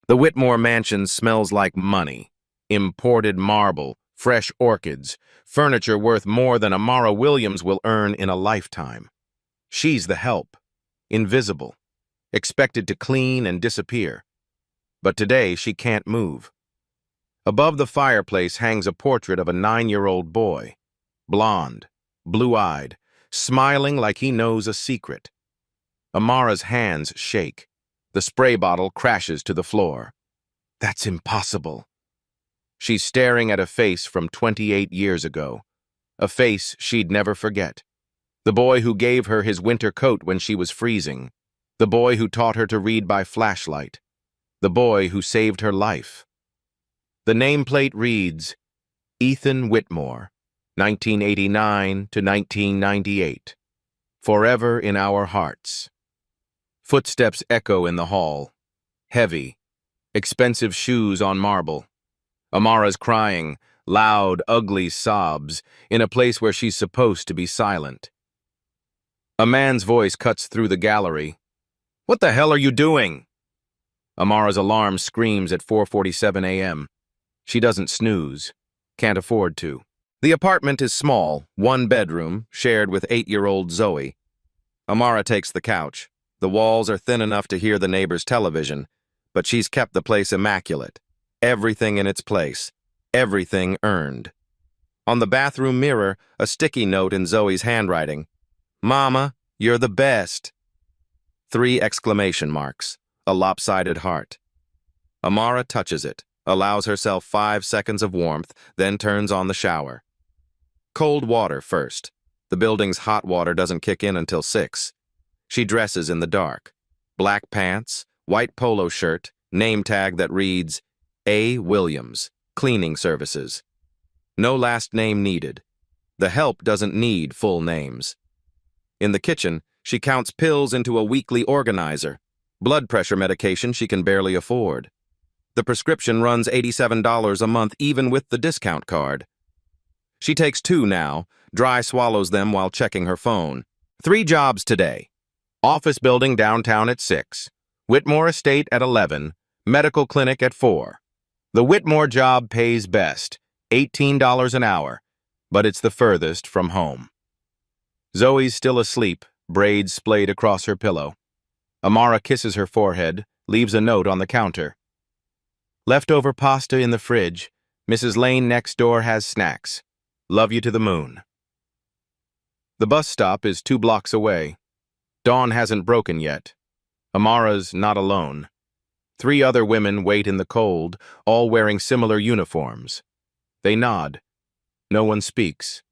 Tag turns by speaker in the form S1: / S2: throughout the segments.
S1: The Whitmore mansion smells like money. Imported marble, fresh orchids, furniture worth more than Amara Williams will earn in a lifetime. She's the help, invisible, expected to clean and disappear. But today she can't move. Above the fireplace hangs a portrait of a 9-year-old boy, blonde, blue-eyed, smiling like he knows a secret. Amara's hands shake. The spray bottle crashes to the floor. That's impossible. She's staring at a face from 28 years ago, a face she'd never forget. The boy who gave her his winter coat when she was freezing, the boy who taught her to read by flashlight, the boy who saved her life. The nameplate reads, Ethan Whitmore, 1989 to 1998. Forever in our hearts. Footsteps echo in the hall. Heavy, expensive shoes on marble. Amara's crying, loud, ugly sobs, in a place where she's supposed to be silent. A man's voice cuts through the gallery. What the hell are you doing? Amara's alarm screams at 4:47 a.m. She doesn't snooze. Can't afford to. The apartment is small, one bedroom, shared with 8-year-old Zoe. Amara takes the couch. The walls are thin enough to hear the neighbor's television, but she's kept the place immaculate. Everything in its place. Everything earned. On the bathroom mirror, a sticky note in Zoe's handwriting. Mama, you're the best. 3 exclamation marks. A lopsided heart. Amara touches it, allows herself 5 seconds of warmth, then turns on the shower. Cold water first. The building's hot water doesn't kick in until 6. She dresses in the dark. Black pants, white polo shirt, name tag that reads, A. Williams, Cleaning Services. No last name needed. The help doesn't need full names. In the kitchen, she counts pills into a weekly organizer. Blood pressure medication she can barely afford. The prescription runs $87 a month even with the discount card. She takes 2 now, dry swallows them while checking her phone. 3 jobs today. Office building downtown at 6. Whitmore Estate at 11. Medical clinic at 4. The Whitmore job pays best, $18 an hour, but it's the furthest from home. Zoe's still asleep, braids splayed across her pillow. Amara kisses her forehead, leaves a note on the counter. Leftover pasta in the fridge. Mrs. Lane next door has snacks. Love you to the moon. The bus stop is 2 blocks away. Dawn hasn't broken yet. Amara's not alone. 3 other women wait in the cold, all wearing similar uniforms. They nod. No one speaks.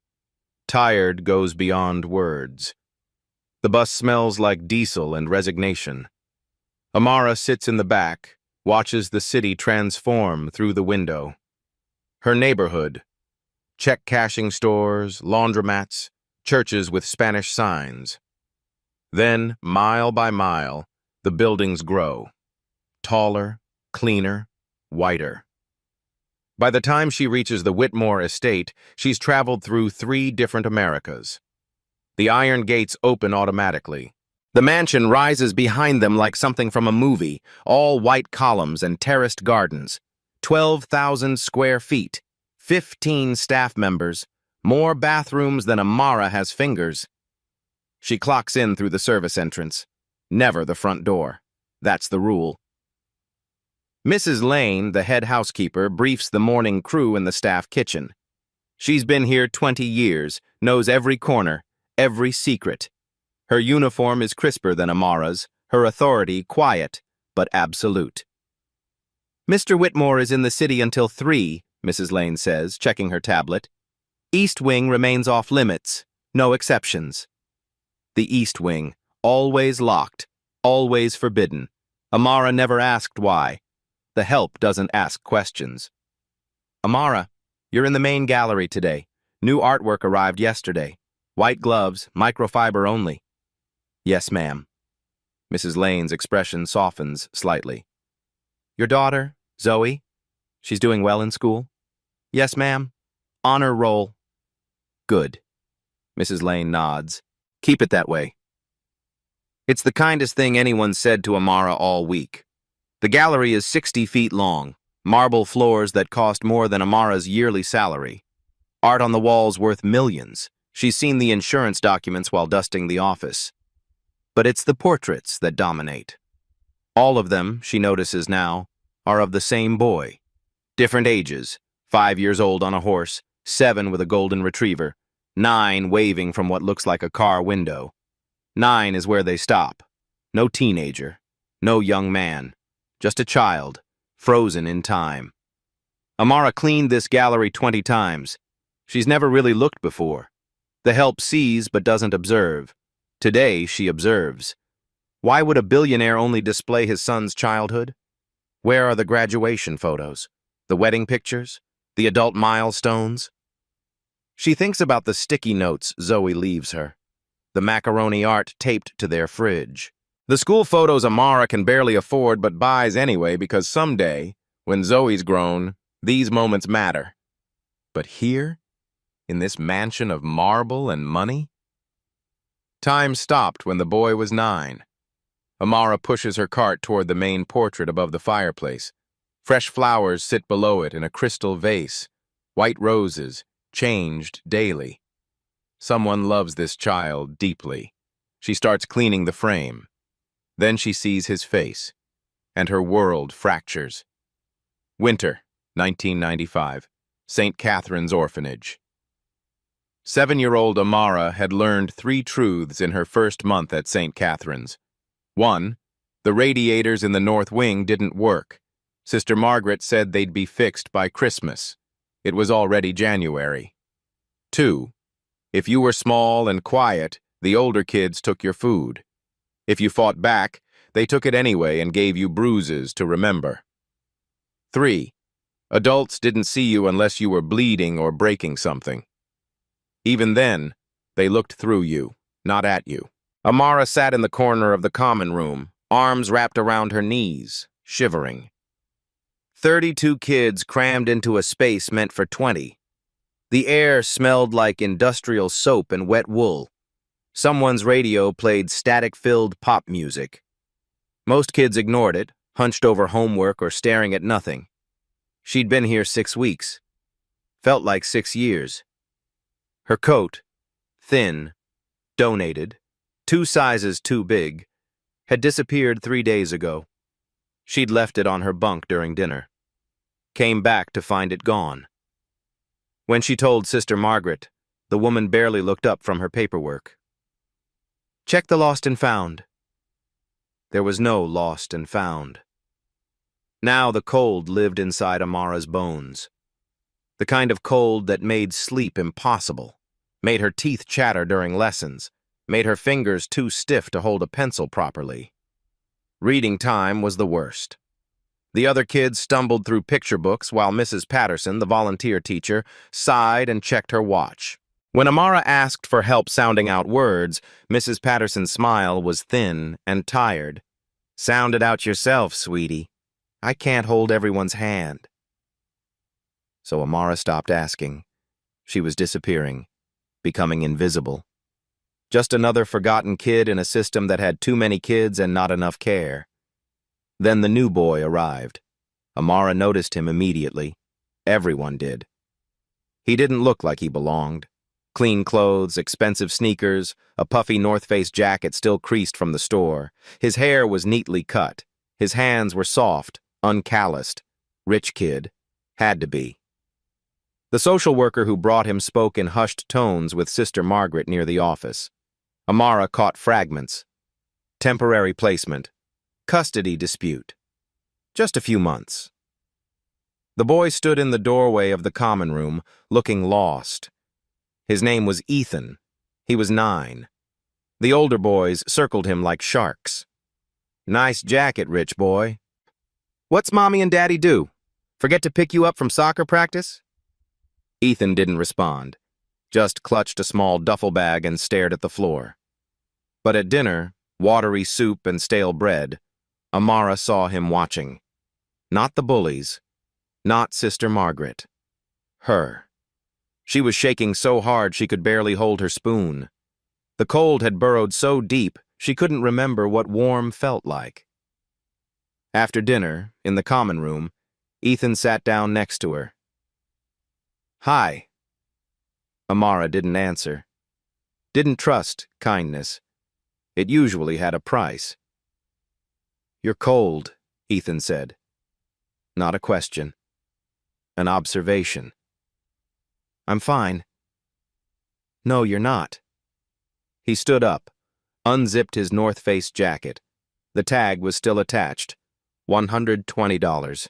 S1: Tired goes beyond words. The bus smells like diesel and resignation. Amara sits in the back, watches the city transform through the window. Her neighborhood. Check cashing stores, laundromats, churches with Spanish signs. Then, mile by mile, the buildings grow. Taller, cleaner, whiter. By the time she reaches the Whitmore estate, she's traveled through 3 different Americas. The iron gates open automatically. The mansion rises behind them like something from a movie, all white columns and terraced gardens. 12,000 square feet, 15 staff members, more bathrooms than Amara has fingers. She clocks in through the service entrance. Never the front door. That's the rule. Mrs. Lane, the head housekeeper, briefs the morning crew in the staff kitchen. She's been here 20 years, knows every corner, every secret. Her uniform is crisper than Amara's, her authority quiet, but absolute. Mr. Whitmore is in the city until 3, Mrs. Lane says, checking her tablet. East Wing remains off limits, no exceptions. The East Wing, always locked, always forbidden. Amara never asked why. The help doesn't ask questions. Amara, you're in the main gallery today. New artwork arrived yesterday. White gloves, microfiber only. Yes, ma'am. Mrs. Lane's expression softens slightly. Your daughter, Zoe? She's doing well in school? Yes, ma'am. Honor roll. Good. Mrs. Lane nods. Keep it that way. It's the kindest thing anyone said to Amara all week. The gallery is 60 feet long, marble floors that cost more than Amara's yearly salary. Art on the walls worth millions. She's seen the insurance documents while dusting the office. But it's the portraits that dominate. All of them, she notices now, are of the same boy. Different ages, 5 years old on a horse, 7 with a golden retriever, 9 waving from what looks like a car window. 9 is where they stop. No teenager, no young man, just a child, frozen in time. Amara cleaned this gallery 20 times. She's never really looked before. The help sees but doesn't observe. Today, she observes. Why would a billionaire only display his son's childhood? Where are the graduation photos? The wedding pictures? The adult milestones? She thinks about the sticky notes Zoe leaves her. The macaroni art taped to their fridge. The school photos Amara can barely afford but buys anyway because someday, when Zoe's grown, these moments matter. But here, in this mansion of marble and money? Time stopped when the boy was 9. Amara pushes her cart toward the main portrait above the fireplace. Fresh flowers sit below it in a crystal vase. White roses, changed daily. Someone loves this child deeply. She starts cleaning the frame. Then she sees his face, and her world fractures. Winter, 1995, St. Catherine's Orphanage. 7-year-old Amara had learned 3 truths in her first month at St. Catherine's. 1. The radiators in the north wing didn't work. Sister Margaret said they'd be fixed by Christmas. It was already January. 2. If you were small and quiet, the older kids took your food. If you fought back, they took it anyway and gave you bruises to remember. 3. Adults didn't see you unless you were bleeding or breaking something. Even then, they looked through you, not at you. Amara sat in the corner of the common room, arms wrapped around her knees, shivering. 32 kids crammed into a space meant for 20. The air smelled like industrial soap and wet wool. Someone's radio played static-filled pop music. Most kids ignored it, hunched over homework or staring at nothing. She'd been here 6 weeks. Felt like 6 years. Her coat, thin, donated, 2 sizes too big, had disappeared 3 days ago. She'd left it on her bunk during dinner. Came back to find it gone. When she told Sister Margaret, the woman barely looked up from her paperwork. Check the lost and found. There was no lost and found. Now the cold lived inside Amara's bones. The kind of cold that made sleep impossible, made her teeth chatter during lessons, made her fingers too stiff to hold a pencil properly. Reading time was the worst. The other kids stumbled through picture books while Mrs. Patterson, the volunteer teacher, sighed and checked her watch. When Amara asked for help sounding out words, Mrs. Patterson's smile was thin and tired. Sound it out yourself, sweetie. I can't hold everyone's hand. So Amara stopped asking. She was disappearing, becoming invisible. Just another forgotten kid in a system that had too many kids and not enough care. Then the new boy arrived. Amara noticed him immediately. Everyone did. He didn't look like he belonged. Clean clothes, expensive sneakers, a puffy North Face jacket still creased from the store. His hair was neatly cut. His hands were soft, uncalloused. Rich kid. Had to be. The social worker who brought him spoke in hushed tones with Sister Margaret near the office. Amara caught fragments. Temporary placement. Custody dispute. Just a few months. The boy stood in the doorway of the common room, looking lost. His name was Ethan. He was 9. The older boys circled him like sharks. Nice jacket, rich boy. What's Mommy and Daddy do? Forget to pick you up from soccer practice? Ethan didn't respond, just clutched a small duffel bag and stared at the floor. But at dinner, watery soup and stale bread, Amara saw him watching. Not the bullies, not Sister Margaret. Her. She was shaking so hard she could barely hold her spoon. The cold had burrowed so deep she couldn't remember what warm felt like. After dinner, in the common room, Ethan sat down next to her. "Hi." Amara didn't answer. Didn't trust kindness. It usually had a price. "You're cold," Ethan said. Not a question. An observation. "I'm fine." "No, you're not." He stood up, unzipped his North Face jacket. The tag was still attached. $120.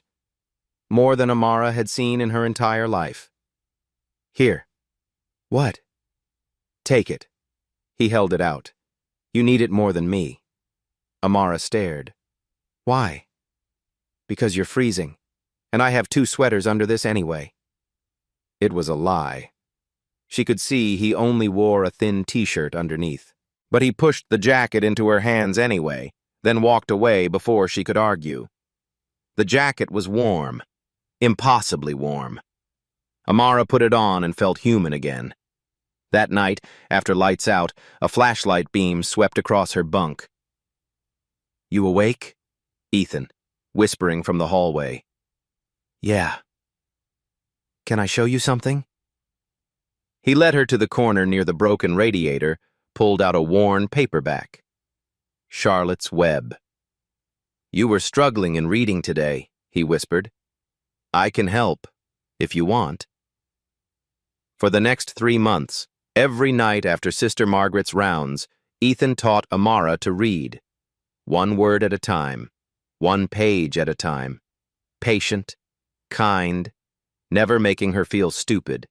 S1: More than Amara had seen in her entire life. "Here." "What?" "Take it." He held it out. "You need it more than me." Amara stared. "Why?" "Because you're freezing, and I have 2 sweaters under this anyway." It was a lie. She could see he only wore a thin t-shirt underneath. But he pushed the jacket into her hands anyway, then walked away before she could argue. The jacket was warm. Impossibly warm. Amara put it on and felt human again. That night, after lights out, a flashlight beam swept across her bunk. "You awake?" Ethan, whispering from the hallway. "Yeah." "Can I show you something?" He led her to the corner near the broken radiator, pulled out a worn paperback. Charlotte's Web. "You were struggling in reading today," he whispered. "I can help, if you want." For the next 3 months, every night after Sister Margaret's rounds, Ethan taught Amara to read. 1 word at a time, 1 page at a time. Patient, kind, never making her feel stupid.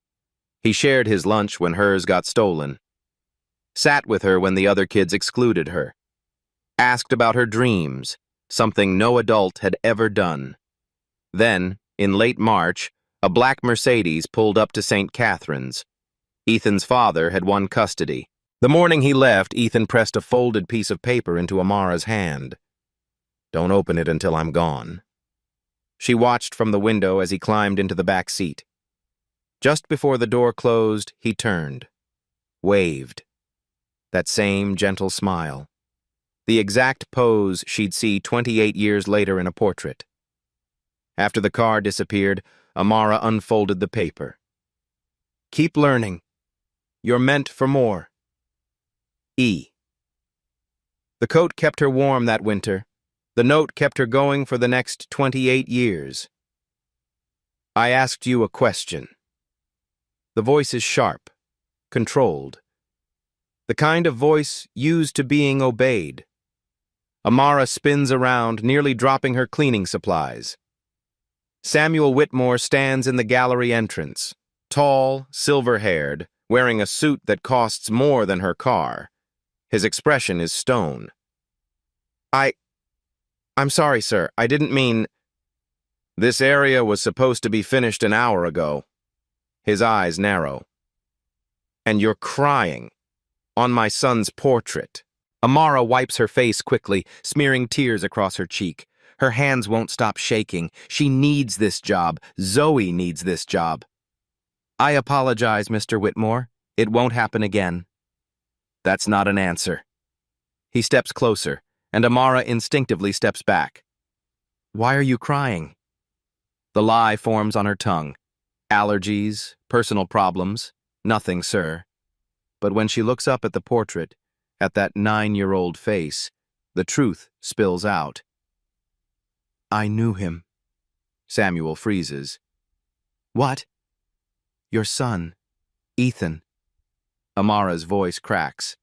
S1: He shared his lunch when hers got stolen. Sat with her when the other kids excluded her. Asked about her dreams, something no adult had ever done. Then, in late March, a black Mercedes pulled up to St. Catherine's. Ethan's father had won custody. The morning he left, Ethan pressed a folded piece of paper into Amara's hand. "Don't open it until I'm gone." She watched from the window as he climbed into the back seat. Just before the door closed, he turned. Waved. That same gentle smile. The exact pose she'd see 28 years later in a portrait. After the car disappeared, Amara unfolded the paper. "Keep learning. You're meant for more. E." The coat kept her warm that winter. The note kept her going for the next 28 years. "I asked you a question." The voice is sharp, controlled. The kind of voice used to being obeyed. Amara spins around, nearly dropping her cleaning supplies. Samuel Whitmore stands in the gallery entrance, tall, silver-haired, wearing a suit that costs more than her car. His expression is stone. I'm sorry, sir. I didn't mean..." "This area was supposed to be finished an hour ago." His eyes narrow. "And you're crying. On my son's portrait." Amara wipes her face quickly, smearing tears across her cheek. Her hands won't stop shaking. She needs this job. Zoe needs this job. "I apologize, Mr. Whitmore. It won't happen again." That's not an answer. He steps closer, and Amara instinctively steps back. "Why are you crying?" The lie forms on her tongue. Allergies, personal problems, nothing, sir. But when she looks up at the portrait, at that 9-year-old face, the truth spills out. "I knew him." Samuel freezes. "What?" "Your son, Ethan." Amara's voice cracks.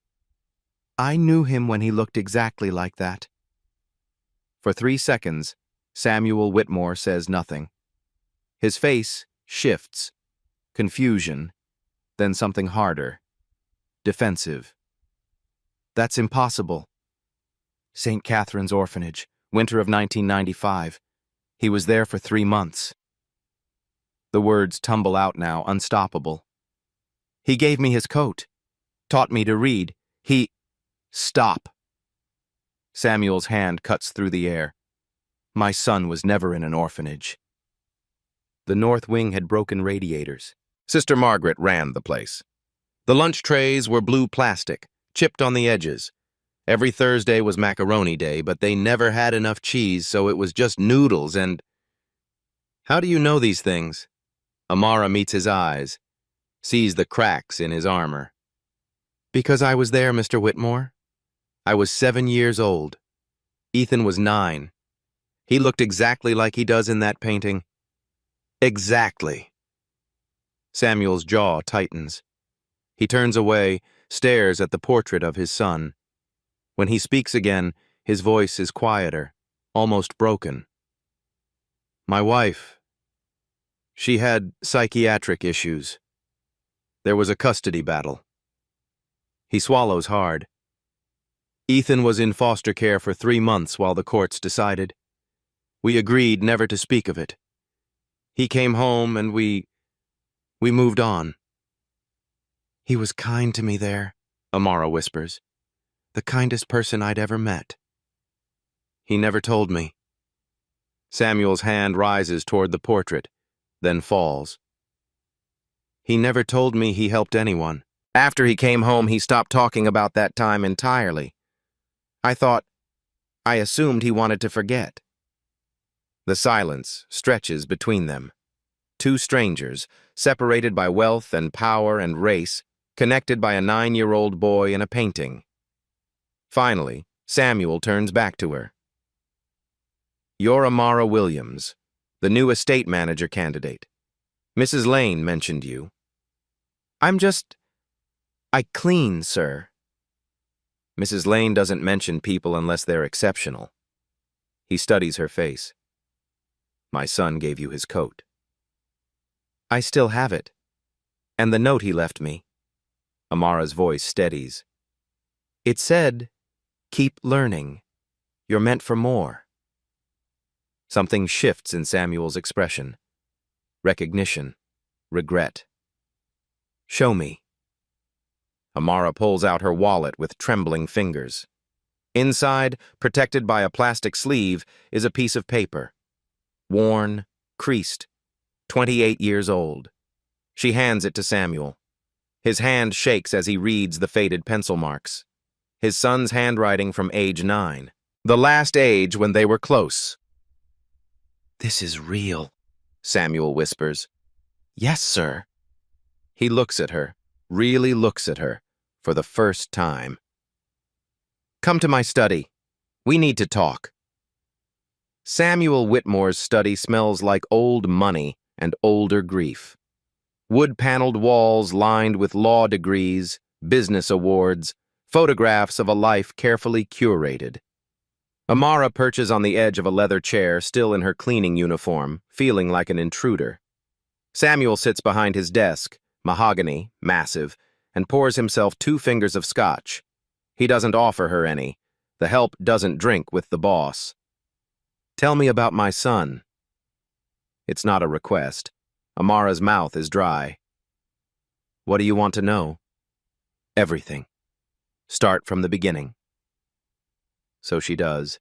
S1: "I knew him when he looked exactly like that." For 3 seconds, Samuel Whitmore says nothing. His face shifts. Confusion, then something harder. Defensive. "That's impossible." St. Catherine's Orphanage, winter of 1995. He was there for 3 months. The words tumble out now, unstoppable. "He gave me his coat. Taught me to read. Stop." Samuel's hand cuts through the air. "My son was never in an orphanage." The north wing had broken radiators. Sister Margaret ran the place. The lunch trays were blue plastic, chipped on the edges. Every Thursday was macaroni day, but they never had enough cheese, so it was just noodles and... How do you know these things? Amara meets his eyes, sees the cracks in his armor. Because I was there, Mr. Whitmore. I was 7 years old. Ethan was 9. He looked exactly like he does in that painting. Exactly. Samuel's jaw tightens. He turns away, stares at the portrait of his son. When he speaks again, his voice is quieter, almost broken. My wife. She had psychiatric issues. There was a custody battle. He swallows hard. Ethan was in foster care for 3 months while the courts decided. We agreed never to speak of it. He came home and we moved on. He was kind to me there, Amara whispers. The kindest person I'd ever met. He never told me. Samuel's hand rises toward the portrait, then falls. He never told me he helped anyone. After he came home, he stopped talking about that time entirely. I assumed he wanted to forget. The silence stretches between them. 2 strangers, separated by wealth and power and race, connected by a 9-year-old boy in a painting. Finally, Samuel turns back to her. You're Amara Williams, the new estate manager candidate. Mrs. Lane mentioned you. I clean, sir. Mrs. Lane doesn't mention people unless they're exceptional. He studies her face. My son gave you his coat. I still have it. And the note he left me. Amara's voice steadies. It said, keep learning. You're meant for more. Something shifts in Samuel's expression. Recognition. Regret. Show me. Amara pulls out her wallet with trembling fingers. Inside, protected by a plastic sleeve, is a piece of paper. Worn, creased, 28 years old. She hands it to Samuel. His hand shakes as he reads the faded pencil marks. His son's handwriting from age 9. The last age when they were close. This is real, Samuel whispers. Yes, sir. He looks at her, really looks at her, for the first time. Come to my study. We need to talk. Samuel Whitmore's study smells like old money and older grief. Wood-paneled walls lined with law degrees, business awards, photographs of a life carefully curated. Amara perches on the edge of a leather chair, still in her cleaning uniform, feeling like an intruder. Samuel sits behind his desk, mahogany, massive, and pours himself 2 fingers of scotch. He doesn't offer her any. The help doesn't drink with the boss. Tell me about my son. It's not a request. Amara's mouth is dry. What do you want to know? Everything. Start from the beginning. So she does.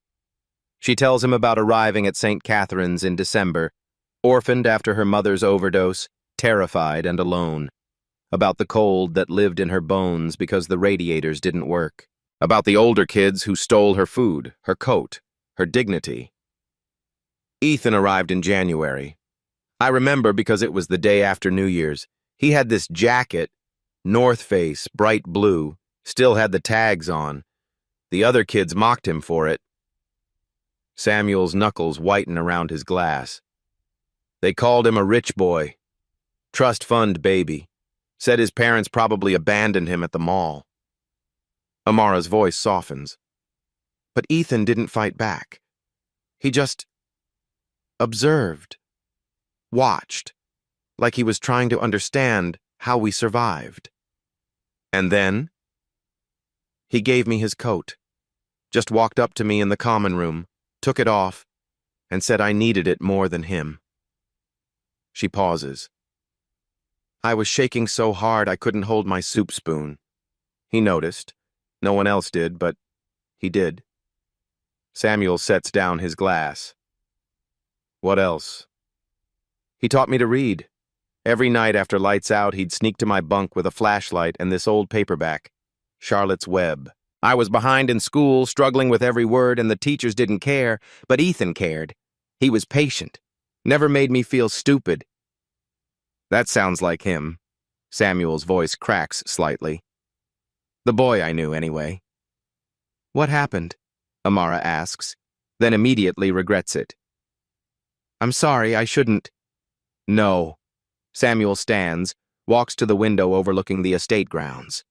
S1: She tells him about arriving at St. Catherine's in December, orphaned after her mother's overdose, terrified and alone. About the cold that lived in her bones because the radiators didn't work. About the older kids who stole her food, her coat, her dignity. Ethan arrived in January. I remember because it was the day after New Year's. He had this jacket, North Face, bright blue, still had the tags on. The other kids mocked him for it. Samuel's knuckles whiten around his glass. They called him a rich boy. Trust fund baby. Said his parents probably abandoned him at the mall. Amara's voice softens. But Ethan didn't fight back. He just observed, watched, like he was trying to understand how we survived. And then he gave me his coat, just walked up to me in the common room, took it off, and said I needed it more than him. She pauses. I was shaking so hard I couldn't hold my soup spoon. He noticed. No one else did, but he did. Samuel sets down his glass. What else? He taught me to read. Every night after lights out, he'd sneak to my bunk with a flashlight and this old paperback, Charlotte's Web. I was behind in school, struggling with every word, and the teachers didn't care, but Ethan cared. He was patient, never made me feel stupid. That sounds like him. Samuel's voice cracks slightly. The boy I knew, anyway. What happened? Amara asks, then immediately regrets it. I'm sorry, I shouldn't. No. Samuel stands, walks to the window overlooking the estate grounds.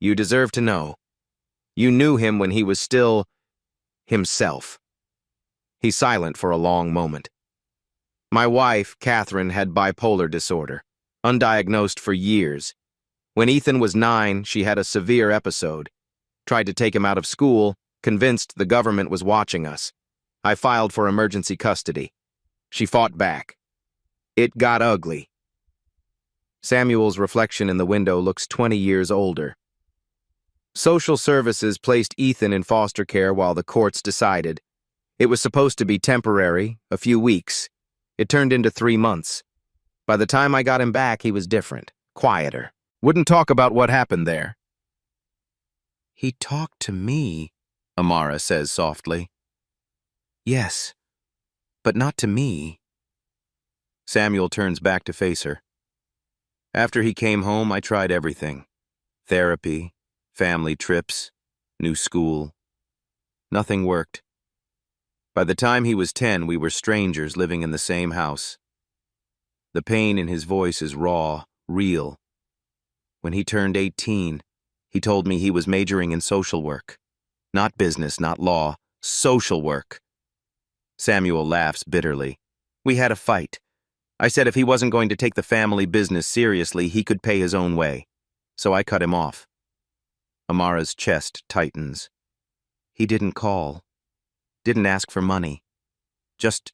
S1: You deserve to know. You knew him when he was still himself. He's silent for a long moment. My wife, Catherine, had bipolar disorder, undiagnosed for years. When Ethan was 9, she had a severe episode. Tried to take him out of school, convinced the government was watching us. I filed for emergency custody. She fought back. It got ugly. Samuel's reflection in the window looks 20 years older. Social services placed Ethan in foster care while the courts decided. It was supposed to be temporary, a few weeks. It turned into 3 months. By the time I got him back, he was different, quieter. Wouldn't talk about what happened there. He talked to me, Amara says softly. Yes, but not to me. Samuel turns back to face her. After he came home, I tried everything. Therapy, family trips, new school. Nothing worked. By the time he was 10, we were strangers living in the same house. The pain in his voice is raw, real. When he turned 18, he told me he was majoring in social work. Not business, not law, social work. Samuel laughs bitterly. We had a fight. I said if he wasn't going to take the family business seriously, he could pay his own way. So I cut him off. Amara's chest tightens. He didn't call. Didn't ask for money. Just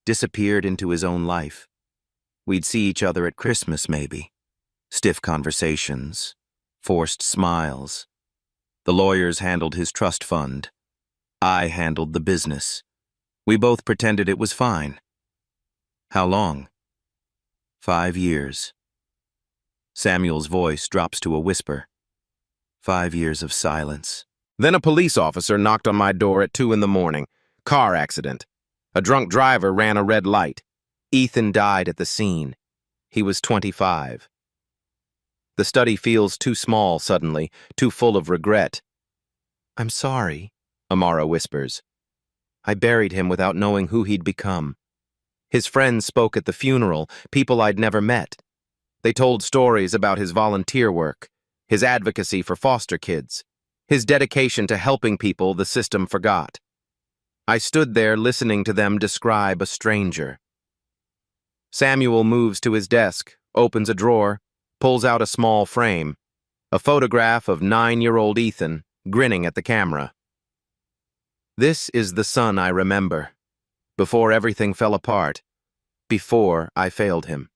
S1: disappeared into his own life. We'd see each other at Christmas, maybe. Stiff conversations. Forced smiles. The lawyers handled his trust fund. I handled the business. We both pretended it was fine. How long? 5 years. Samuel's voice drops to a whisper. 5 years of silence. Then a police officer knocked on my door at 2 a.m. Car accident. A drunk driver ran a red light. Ethan died at the scene. He was 25. The study feels too small suddenly, too full of regret. I'm sorry, Amara whispers. I buried him without knowing who he'd become. His friends spoke at the funeral, people I'd never met. They told stories about his volunteer work, his advocacy for foster kids, his dedication to helping people the system forgot. I stood there listening to them describe a stranger. Samuel moves to his desk, opens a drawer, pulls out a small frame, a photograph of 9-year-old Ethan, grinning at the camera. This is the son I remember, before everything fell apart, before I failed him.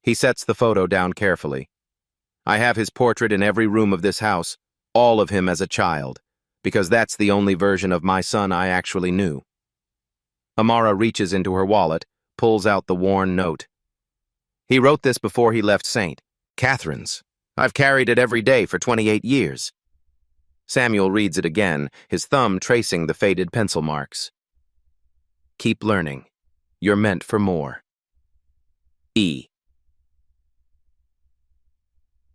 S1: He sets the photo down carefully. I have his portrait in every room of this house, all of him as a child, because that's the only version of my son I actually knew. Amara reaches into her wallet, pulls out the worn note. He wrote this before he left St. Catherine's. I've carried it every day for 28 years. Samuel reads it again, his thumb tracing the faded pencil marks. Keep learning. You're meant for more. E.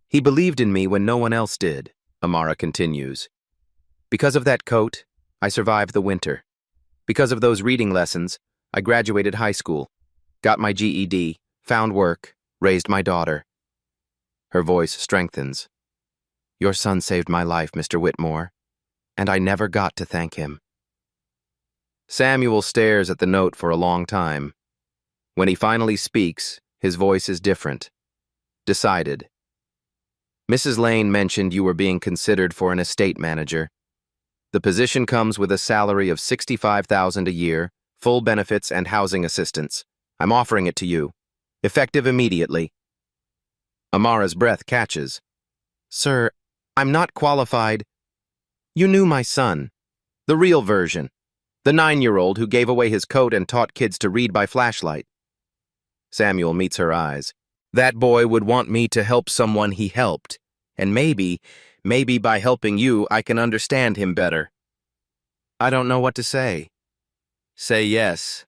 S1: He believed in me when no one else did, Amara continues. Because of that coat, I survived the winter. Because of those reading lessons, I graduated high school, got my GED, found work, raised my daughter. Her voice strengthens. Your son saved my life, Mr. Whitmore, and I never got to thank him. Samuel stares at the note for a long time. When he finally speaks, his voice is different. Decided. Mrs. Lane mentioned you were being considered for an estate manager. The position comes with a salary of $65,000 a year, full benefits and housing assistance. I'm offering it to you. Effective immediately. Amara's breath catches. Sir, I'm not qualified. You knew my son. The real version. The 9-year-old who gave away his coat and taught kids to read by flashlight. Samuel meets her eyes. That boy would want me to help someone he helped. And maybe Maybe by helping you, I can understand him better. I don't know what to say. Say yes.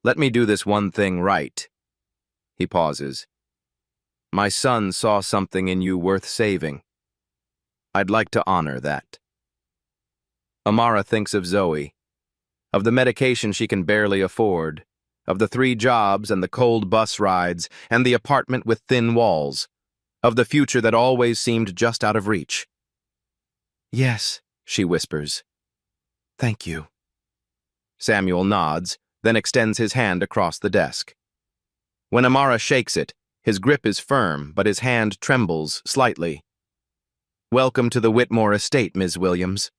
S1: Let me do this one thing right. He pauses. My son saw something in you worth saving. I'd like to honor that. Amara thinks of Zoe, of the medication she can barely afford, of the 3 jobs and the cold bus rides and the apartment with thin walls, of the future that always seemed just out of reach. Yes, she whispers. Thank you. Samuel nods, then extends his hand across the desk. When Amara shakes it, his grip is firm, but his hand trembles slightly. Welcome to the Whitmore estate, Ms. Williams.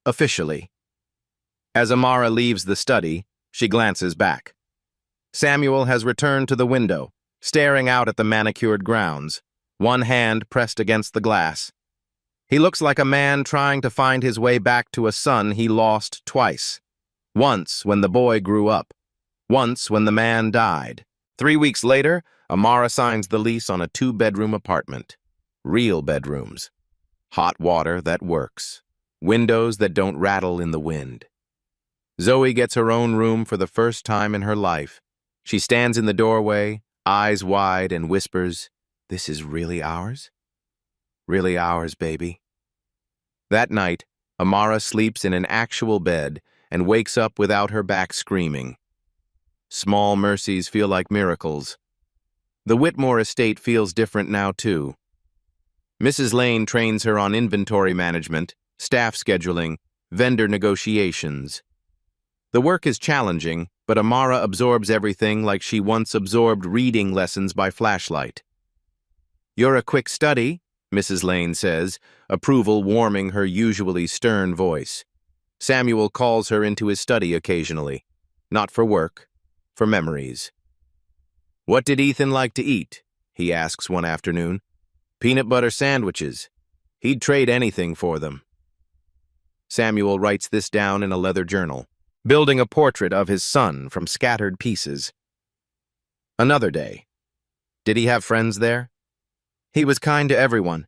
S1: Officially. As Amara leaves the study, she glances back. Samuel has returned to the window, staring out at the manicured grounds, one hand pressed against the glass. He looks like a man trying to find his way back to a son he lost twice. Once when the boy grew up, once when the man died. 3 weeks later, Amara signs the lease on a 2-bedroom apartment. Real bedrooms. Hot water that works. Windows that don't rattle in the wind. Zoe gets her own room for the first time in her life. She stands in the doorway, eyes wide, and whispers, "This is really ours? Really ours, baby." That night, Amara sleeps in an actual bed and wakes up without her back screaming. Small mercies feel like miracles. The Whitmore estate feels different now, too. Mrs. Lane trains her on inventory management, staff scheduling, vendor negotiations. The work is challenging, but Amara absorbs everything like she once absorbed reading lessons by flashlight. "You're a quick study," Mrs. Lane says, approval warming her usually stern voice. Samuel calls her into his study occasionally, not for work, for memories. "What did Ethan like to eat?" he asks one afternoon. "Peanut butter sandwiches. He'd trade anything for them." Samuel writes this down in a leather journal, building a portrait of his son from scattered pieces. Another day. Did he have friends there? He was kind to everyone,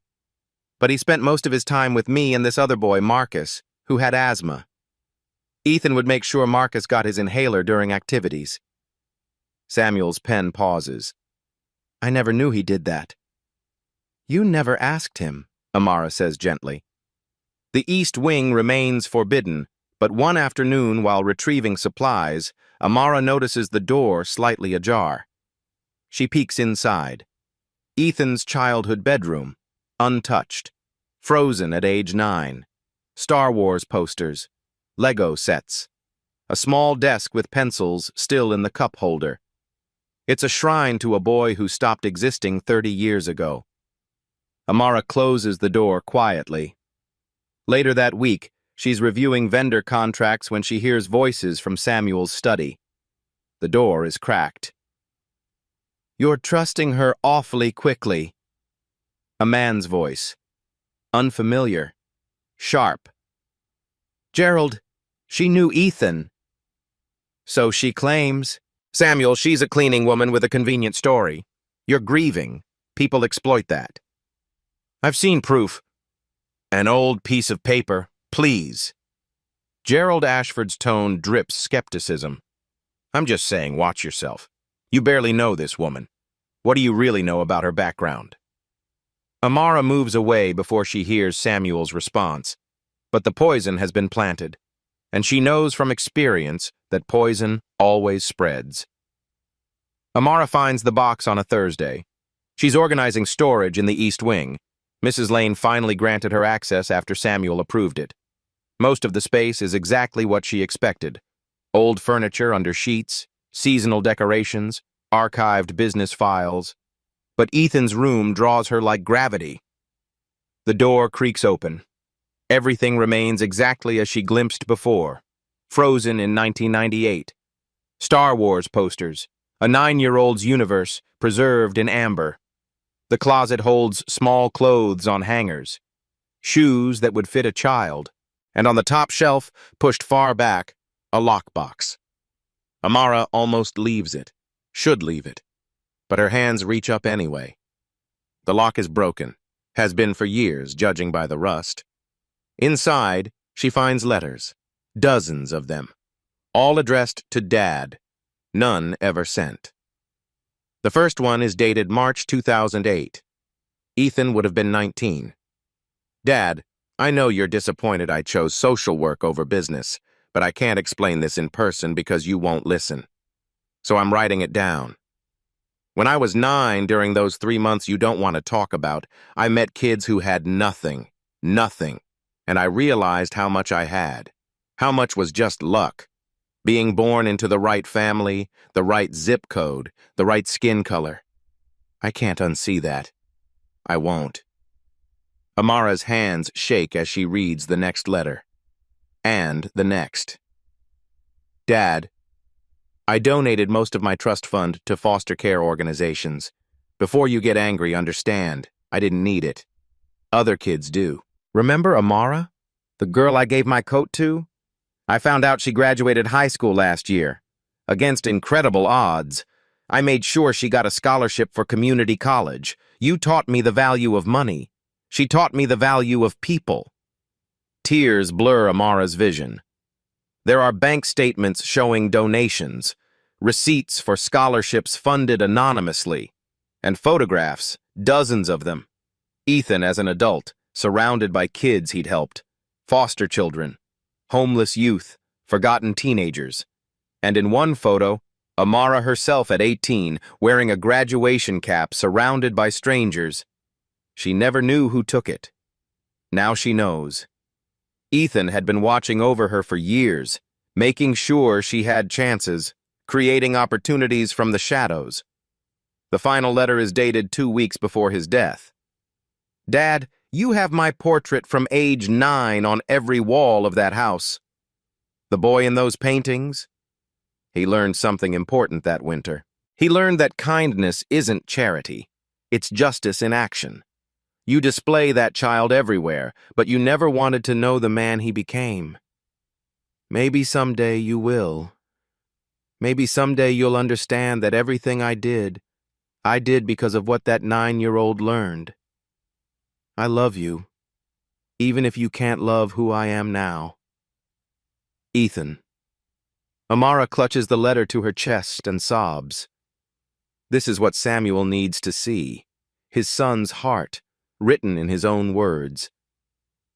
S1: but he spent most of his time with me and this other boy, Marcus, who had asthma. Ethan would make sure Marcus got his inhaler during activities. Samuel's pen pauses. I never knew he did that. You never asked him, Amara says gently. The East Wing remains forbidden, but one afternoon while retrieving supplies, Amara notices the door slightly ajar. She peeks inside. Ethan's childhood bedroom, untouched, frozen at age 9. Star Wars posters, Lego sets, a small desk with pencils still in the cup holder. It's a shrine to a boy who stopped existing 30 years ago. Amara closes the door quietly. Later that week, she's reviewing vendor contracts when she hears voices from Samuel's study. The door is cracked. You're trusting her awfully quickly. A man's voice. Unfamiliar. Sharp. Gerald, she knew Ethan. So she claims. Samuel, she's a cleaning woman with a convenient story. You're grieving. People exploit that. I've seen proof. An old piece of paper, please. Gerald Ashford's tone drips skepticism. I'm just saying, watch yourself. You barely know this woman. What do you really know about her background? Amara moves away before she hears Samuel's response. But the poison has been planted, and she knows from experience that poison always spreads. Amara finds the box on a Thursday. She's organizing storage in the East Wing. Mrs. Lane finally granted her access after Samuel approved it. Most of the space is exactly what she expected. Old furniture under sheets, seasonal decorations, archived business files. But Ethan's room draws her like gravity. The door creaks open. Everything remains exactly as she glimpsed before, frozen in 1998. Star Wars posters, a 9-year-old's universe preserved in amber. The closet holds small clothes on hangers, shoes that would fit a child, and on the top shelf, pushed far back, a lockbox. Amara almost leaves it, should leave it, but her hands reach up anyway. The lock is broken, Has been for years, judging by the rust. Inside, she finds letters. Dozens of them. All addressed to Dad. None ever sent. The first one is dated March 2008. Ethan would have been 19. Dad, I know you're disappointed I chose social work over business, but I can't explain this in person because you won't listen. So I'm writing it down. When I was 9, during those 3 months you don't want to talk about, I met kids who had nothing, and I realized how much I had. How much was just luck. Being born into the right family, the right zip code, the right skin color. I can't unsee that. I won't. Amara's hands shake as she reads the next letter. And the next. Dad, I donated most of my trust fund to foster care organizations. Before you get angry, understand, I didn't need it. Other kids do. Remember Amara? The girl I gave my coat to? I found out she graduated high school last year. Against incredible odds. I made sure she got a scholarship for community college. You taught me the value of money. She taught me the value of people. Tears blur Amara's vision. There are bank statements showing donations, receipts for scholarships funded anonymously, and photographs, dozens of them. Ethan as an adult, surrounded by kids he'd helped, foster children, homeless youth, forgotten teenagers. And in one photo, Amara herself at 18, wearing a graduation cap surrounded by strangers. She never knew who took it. Now she knows. Ethan had been watching over her for years, making sure she had chances, creating opportunities from the shadows. The final letter is dated 2 weeks before his death. Dad, you have my portrait from age 9 on every wall of that house. The boy in those paintings? He learned something important that winter. He learned that kindness isn't charity. It's justice in action. You display that child everywhere, but you never wanted to know the man he became. Maybe someday you will. Maybe someday you'll understand that everything I did because of what that 9-year-old learned. I love you, even if you can't love who I am now. Ethan. Amara clutches the letter to her chest and sobs. This is what Samuel needs to see. His son's heart, written in his own words.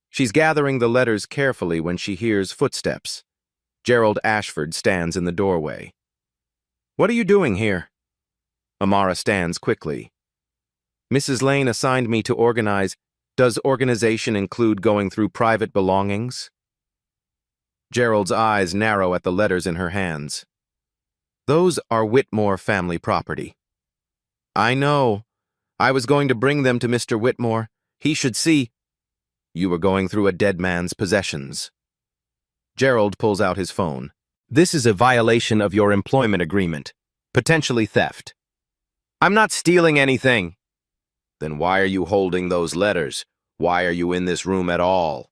S1: She's gathering the letters carefully when she hears footsteps. Gerald Ashford stands in the doorway. What are you doing here? Amara stands quickly. Mrs. Lane assigned me to organize. Does organization include going through private belongings? Gerald's eyes narrow at the letters in her hands. Those are Whitmore family property. I know. I was going to bring them to Mr. Whitmore. He should see. You were going through a dead man's possessions. Gerald pulls out his phone. This is a violation of your employment agreement. Potentially theft. I'm not stealing anything. Then why are you holding those letters? Why are you in this room at all?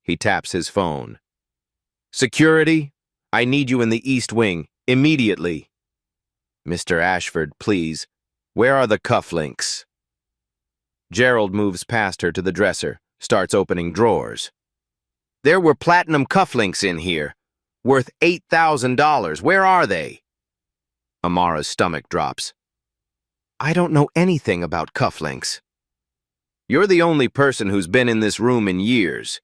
S1: He taps his phone. Security, I need you in the East Wing, immediately. Mr. Ashford, please. Where are the cufflinks? Gerald moves past her to the dresser, starts opening drawers. There were platinum cufflinks in here, worth $8,000. Where are they? Amara's stomach drops. I don't know anything about cufflinks. You're the only person who's been in this room in years.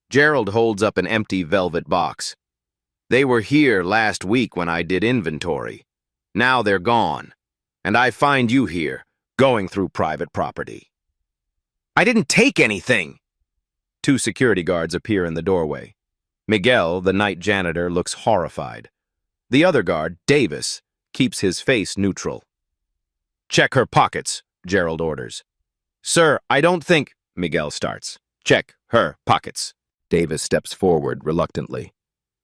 S1: Gerald holds up an empty velvet box. They were here last week when I did inventory. Now they're gone. And I find you here, going through private property. I didn't take anything! 2 security guards appear in the doorway. Miguel, the night janitor, looks horrified. The other guard, Davis, keeps his face neutral. Check her pockets, Gerald orders. Sir, I don't think... Miguel starts. Check her pockets. Davis steps forward reluctantly.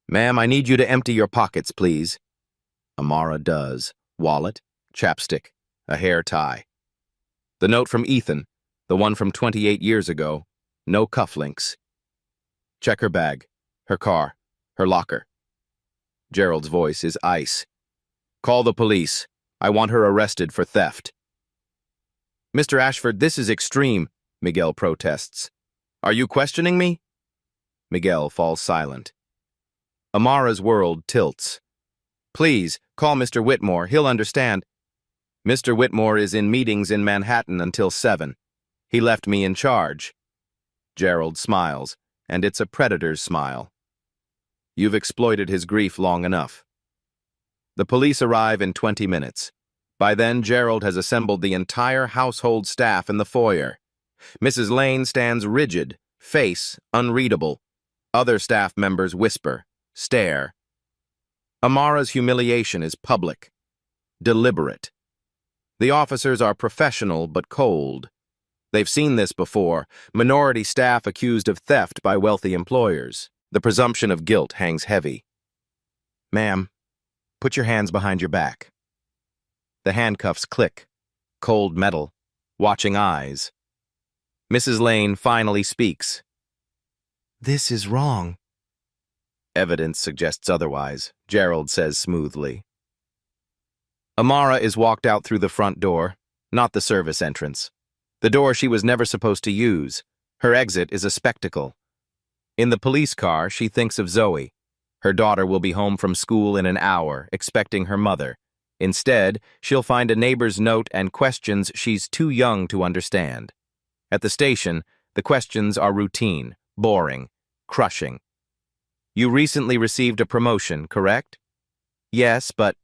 S1: Ma'am, I need you to empty your pockets, please. Amara does. Wallet, chapstick, a hair tie. The note from Ethan, the one from 28 years ago, no cufflinks. Check her bag, her car, her locker. Gerald's voice is ice. Call the police. I want her arrested for theft. Mr. Ashford, this is extreme, Miguel protests. Are you questioning me? Miguel falls silent. Amara's world tilts. Please, call Mr. Whitmore, he'll understand. Mr. Whitmore is in meetings in Manhattan until 7. He left me in charge. Gerald smiles, and it's a predator's smile. You've exploited his grief long enough. The police arrive in 20 minutes. By then, Gerald has assembled the entire household staff in the foyer. Mrs. Lane stands rigid, face unreadable. Other staff members whisper, stare. Amara's humiliation is public, deliberate. The officers are professional but cold. They've seen this before, minority staff accused of theft by wealthy employers. The presumption of guilt hangs heavy. Ma'am, put your hands behind your back. The handcuffs click. Cold metal. Watching eyes. Mrs. Lane finally speaks. This is wrong. Evidence suggests otherwise, Gerald says smoothly. Amara is walked out through the front door, not the service entrance. The door she was never supposed to use. Her exit is a spectacle. In the police car, she thinks of Zoe. Her daughter will be home from school in an hour, expecting her mother. Instead, she'll find a neighbor's note and questions she's too young to understand. At the station, the questions are routine, boring, crushing. You recently received a promotion, correct? Yes, but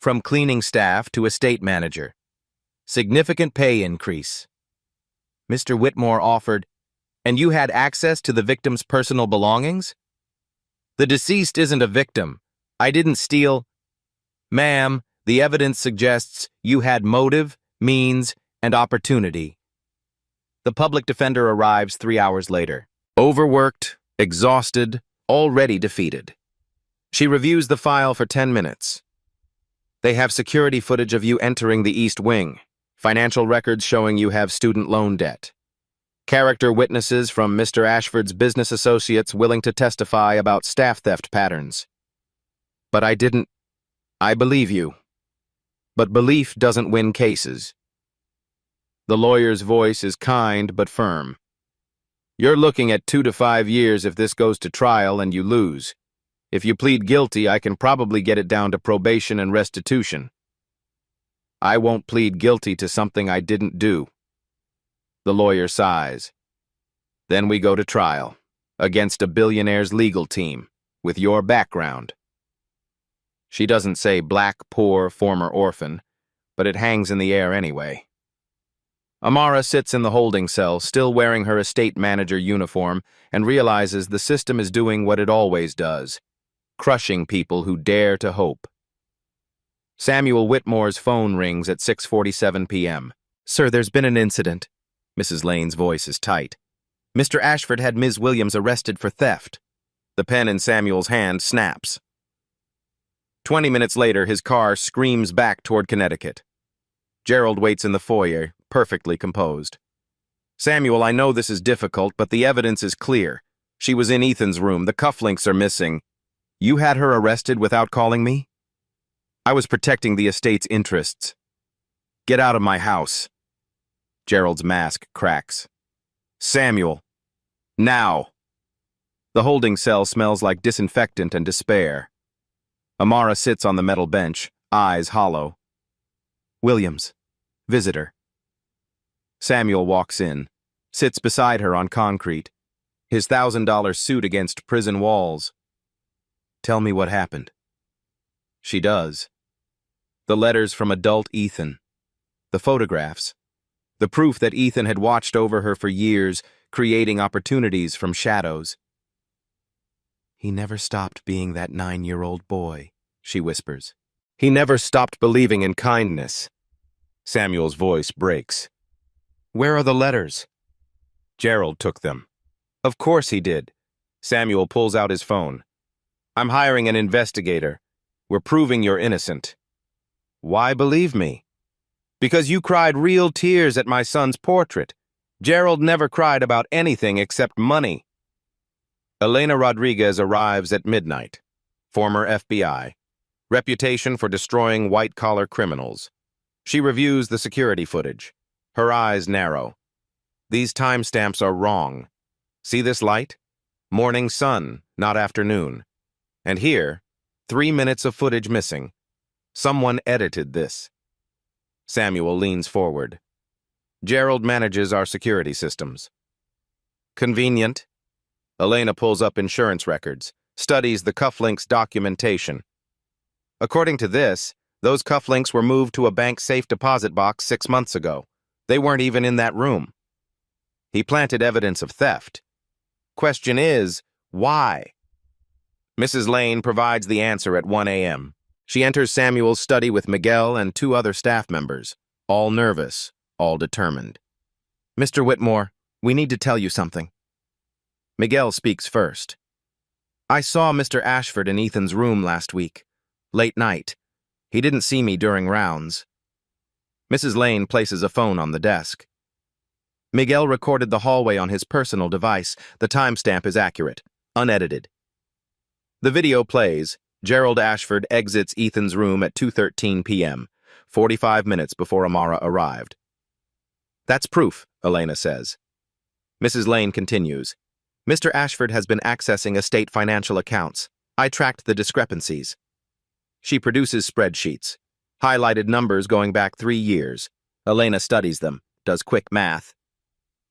S1: from cleaning staff to estate manager. Significant pay increase. Mr. Whitmore offered, and you had access to the victim's personal belongings? The deceased isn't a victim. I didn't steal. Ma'am, the evidence suggests you had motive, means, and opportunity. The public defender arrives 3 hours later. Overworked, exhausted, already defeated. She reviews the file for 10 minutes. They have security footage of you entering the East Wing, financial records showing you have student loan debt. Character witnesses from Mr. Ashford's business associates willing to testify about staff theft patterns. But I believe you. But belief doesn't win cases. The lawyer's voice is kind but firm. You're looking at 2 to 5 years if this goes to trial and you lose. If you plead guilty, I can probably get it down to probation and restitution. I won't plead guilty to something I didn't do. The lawyer sighs. Then we go to trial, against a billionaire's legal team, with your background. She doesn't say black, poor, former orphan, but it hangs in the air anyway. Amara sits in the holding cell, still wearing her estate manager uniform, and realizes the system is doing what it always does, crushing people who dare to hope. Samuel Whitmore's phone rings at 6:47 p.m. Sir, there's been an incident. Mrs. Lane's voice is tight. Mr. Ashford had Ms. Williams arrested for theft. The pen in Samuel's hand snaps. 20 minutes later, his car screams back toward Connecticut. Gerald waits in the foyer, perfectly composed. Samuel, I know this is difficult, but the evidence is clear. She was in Ethan's room. The cufflinks are missing. You had her arrested without calling me? I was protecting the estate's interests. Get out of my house. Gerald's mask cracks. Samuel. Now. The holding cell smells like disinfectant and despair. Amara sits on the metal bench, eyes hollow. Williams. Visitor. Samuel walks in, sits beside her on concrete, his $1,000 suit against prison walls. Tell me what happened. She does. The letters from adult Ethan. The photographs. The proof that Ethan had watched over her for years, creating opportunities from shadows. He never stopped being that 9-year-old boy, she whispers. He never stopped believing in kindness. Samuel's voice breaks. Where are the letters? Gerald took them. Of course he did. Samuel pulls out his phone. I'm hiring an investigator. We're proving you're innocent. Why believe me? Because you cried real tears at my son's portrait. Gerald never cried about anything except money. Elena Rodriguez arrives at midnight. Former FBI. Reputation for destroying white-collar criminals. She reviews the security footage. Her eyes narrow. These timestamps are wrong. See this light? Morning sun, not afternoon. And here, 3 minutes of footage missing. Someone edited this. Samuel leans forward. Gerald manages our security systems. Convenient. Elena pulls up insurance records, studies the cufflinks documentation. According to this, those cufflinks were moved to a bank safe deposit box 6 months ago. They weren't even in that room. He planted evidence of theft. Question is, why? Mrs. Lane provides the answer at 1 a.m. She enters Samuel's study with Miguel and 2 other staff members, all nervous, all determined. Mr. Whitmore, we need to tell you something. Miguel speaks first. I saw Mr. Ashford in Ethan's room last week, late night. He didn't see me during rounds. Mrs. Lane places a phone on the desk. Miguel recorded the hallway on his personal device. The timestamp is accurate, unedited. The video plays. Gerald Ashford exits Ethan's room at 2:13 p.m., 45 minutes before Amara arrived. That's proof, Elena says. Mrs. Lane continues. Mr. Ashford has been accessing estate financial accounts. I tracked the discrepancies. She produces spreadsheets, highlighted numbers going back 3 years. Elena studies them, does quick math.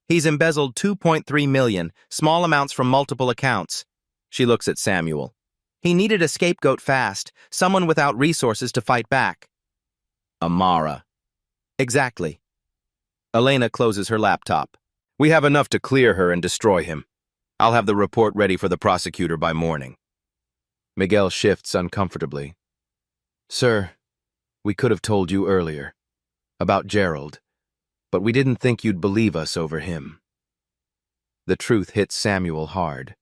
S1: He's embezzled $2.3 million, small amounts from multiple accounts. She looks at Samuel. He needed a scapegoat fast, someone without resources to fight back. Amara. Exactly. Elena closes her laptop. We have enough to clear her and destroy him. I'll have the report ready for the prosecutor by morning. Miguel shifts uncomfortably. Sir, we could have told you earlier. About Gerald. But we didn't think you'd believe us over him. The truth hits Samuel hard.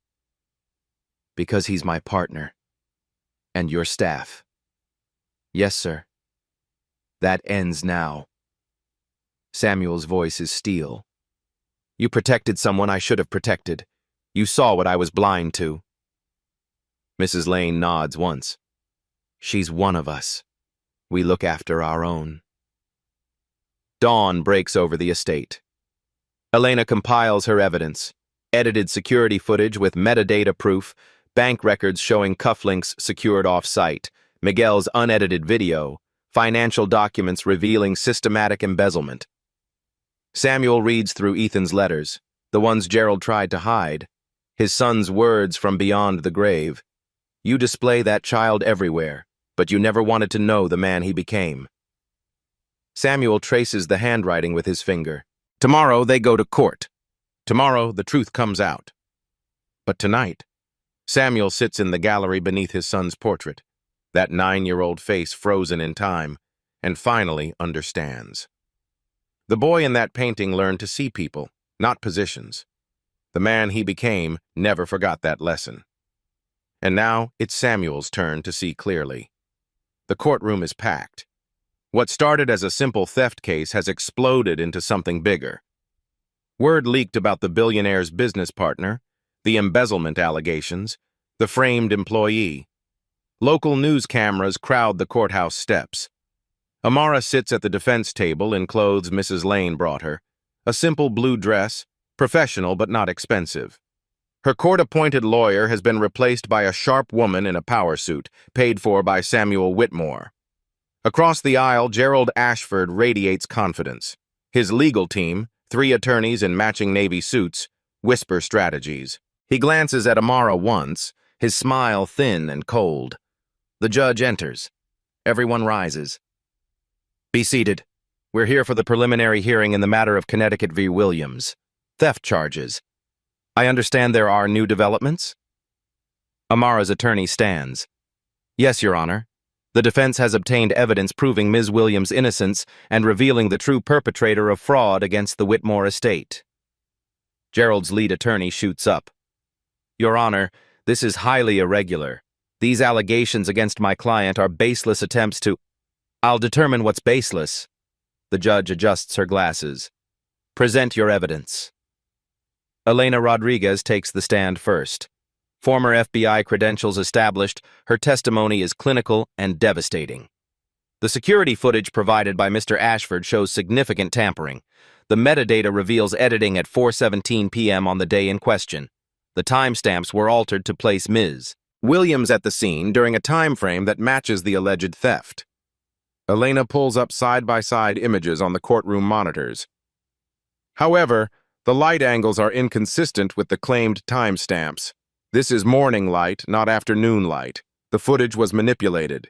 S1: Because he's my partner. And your staff. Yes, sir. That ends now. Samuel's voice is steel. You protected someone I should have protected. You saw what I was blind to. Mrs. Lane nods once. She's one of us. We look after our own. Dawn breaks over the estate. Elena compiles her evidence. Edited security footage with metadata proof, bank records showing cufflinks secured off-site, Miguel's unedited video, financial documents revealing systematic embezzlement. Samuel reads through Ethan's letters, the ones Gerald tried to hide, his son's words from beyond the grave. You display that child everywhere, but you never wanted to know the man he became. Samuel traces the handwriting with his finger. Tomorrow they go to court. Tomorrow the truth comes out. But tonight, Samuel sits in the gallery beneath his son's portrait, that 9-year-old face frozen in time, and finally understands. The boy in that painting learned to see people, not positions. The man he became never forgot that lesson. And now it's Samuel's turn to see clearly. The courtroom is packed. What started as a simple theft case has exploded into something bigger. Word leaked about the billionaire's business partner, the embezzlement allegations, the framed employee. Local news cameras crowd the courthouse steps. Amara sits at the defense table in clothes Mrs. Lane brought her, a simple blue dress, professional but not expensive. Her court-appointed lawyer has been replaced by a sharp woman in a power suit, paid for by Samuel Whitmore. Across the aisle, Gerald Ashford radiates confidence. His legal team, 3 attorneys in matching navy suits, whisper strategies. He glances at Amara once, his smile thin and cold. The judge enters. Everyone rises. Be seated. We're here for the preliminary hearing in the matter of Connecticut v. Williams. Theft charges. I understand there are new developments? Amara's attorney stands. Yes, Your Honor. The defense has obtained evidence proving Ms. Williams' innocence and revealing the true perpetrator of fraud against the Whitmore estate. Gerald's lead attorney shoots up. Your Honor, this is highly irregular. These allegations against my client are baseless attempts to... I'll determine what's baseless. The judge adjusts her glasses. Present your evidence. Elena Rodriguez takes the stand first. Former FBI credentials established, her testimony is clinical and devastating. The security footage provided by Mr. Ashford shows significant tampering. The metadata reveals editing at 4:17 p.m. on the day in question. The timestamps were altered to place Ms. Williams at the scene during a time frame that matches the alleged theft. Elena pulls up side-by-side images on the courtroom monitors. However, the light angles are inconsistent with the claimed timestamps. This is morning light, not afternoon light. The footage was manipulated.